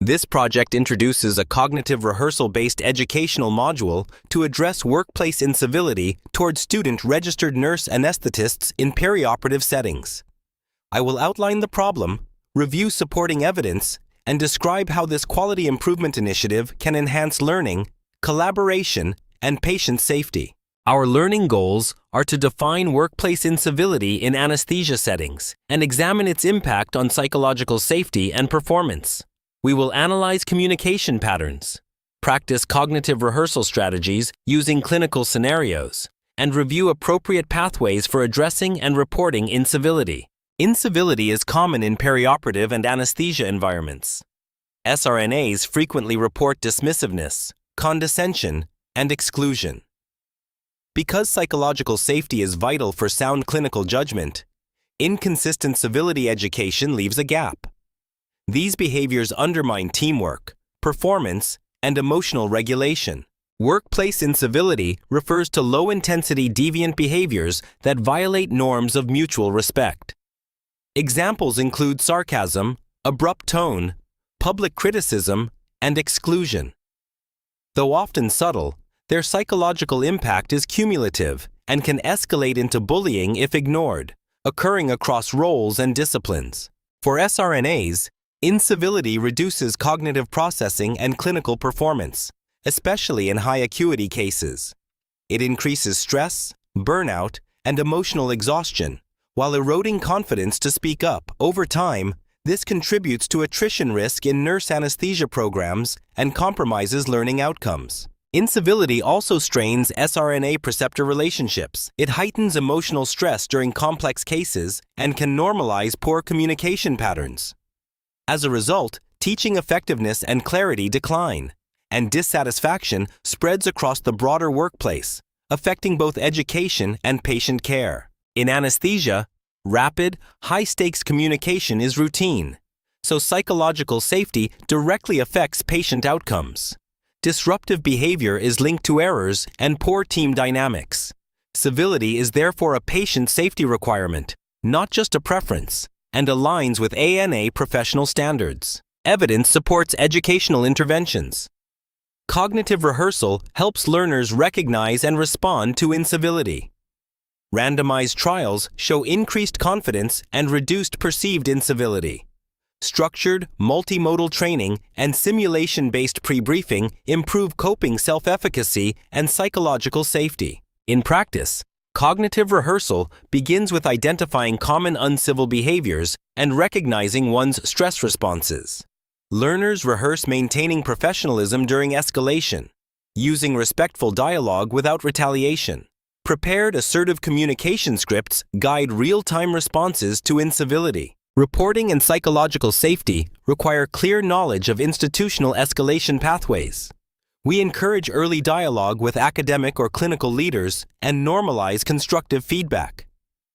This project introduces a cognitive rehearsal-based educational module to address workplace incivility toward student-registered nurse anesthetists in perioperative settings. I will outline the problem, review supporting evidence, and describe how this quality improvement initiative can enhance learning, collaboration, and patient safety. Our learning goals are to define workplace incivility in anesthesia settings and examine its impact on psychological safety and performance. We will analyze communication patterns, practice cognitive rehearsal strategies using clinical scenarios, and review appropriate pathways for addressing and reporting incivility. Incivility is common in perioperative and anesthesia environments. SRNAs frequently report dismissiveness, condescension, and exclusion. Because psychological safety is vital for sound clinical judgment, inconsistent civility education leaves a gap. These behaviors undermine teamwork, performance, and emotional regulation. Workplace incivility refers to low-intensity deviant behaviors that violate norms of mutual respect. Examples include sarcasm, abrupt tone, public criticism, and exclusion. Though often subtle, their psychological impact is cumulative and can escalate into bullying if ignored, occurring across roles and disciplines. For SRNAs, incivility reduces cognitive processing and clinical performance, especially in high-acuity cases. It increases stress, burnout, and emotional exhaustion, while eroding confidence to speak up. Over time, this contributes to attrition risk in nurse anesthesia programs and compromises learning outcomes. Incivility also strains SRNA preceptor relationships. It heightens emotional stress during complex cases and can normalize poor communication patterns. As a result, teaching effectiveness and clarity decline, and dissatisfaction spreads across the broader workplace, affecting both education and patient care. In anesthesia, rapid, high-stakes communication is routine, so psychological safety directly affects patient outcomes. Disruptive behavior is linked to errors and poor team dynamics. Civility is therefore a patient safety requirement, not just a preference, and aligns with ANA professional standards. Evidence supports educational interventions. Cognitive rehearsal helps learners recognize and respond to incivility. Randomized trials show increased confidence and reduced perceived incivility. Structured, multimodal training and simulation-based pre-briefing improve coping self-efficacy and psychological safety. In practice, cognitive rehearsal begins with identifying common uncivil behaviors and recognizing one's stress responses. Learners rehearse maintaining professionalism during escalation, using respectful dialogue without retaliation. Prepared assertive communication scripts guide real-time responses to incivility. Reporting and psychological safety require clear knowledge of institutional escalation pathways. We encourage early dialogue with academic or clinical leaders and normalize constructive feedback.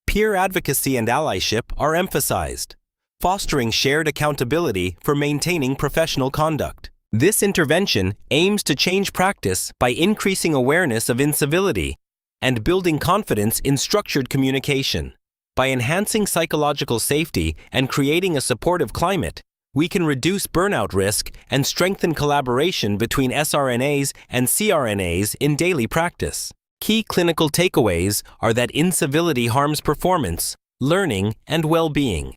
Peer advocacy and allyship are emphasized, fostering shared accountability for maintaining professional conduct. This intervention aims to change practice by increasing awareness of incivility and building confidence in structured communication. By enhancing psychological safety and creating a supportive climate, we can reduce burnout risk and strengthen collaboration between SRNAs and CRNAs in daily practice. Key clinical takeaways are that incivility harms performance, learning, and well-being.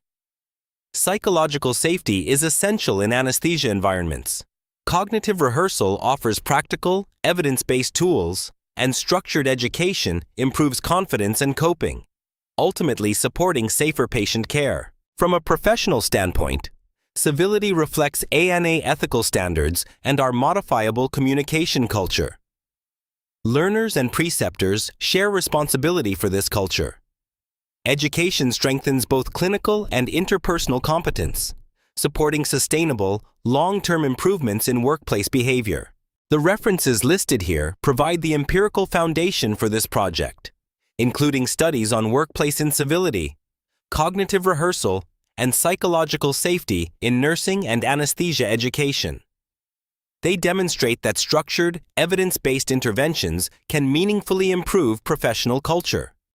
Psychological safety is essential in anesthesia environments. Cognitive rehearsal offers practical, evidence-based tools, and structured education improves confidence and coping, ultimately supporting safer patient care. From a professional standpoint, civility reflects ANA ethical standards and our modifiable communication culture. Learners and preceptors share responsibility for this culture. Education strengthens both clinical and interpersonal competence, supporting sustainable, long-term improvements in workplace behavior. The references listed here provide the empirical foundation for this project, including studies on workplace incivility, cognitive rehearsal, and psychological safety in nursing and anesthesia education. They demonstrate that structured, evidence-based interventions can meaningfully improve professional culture.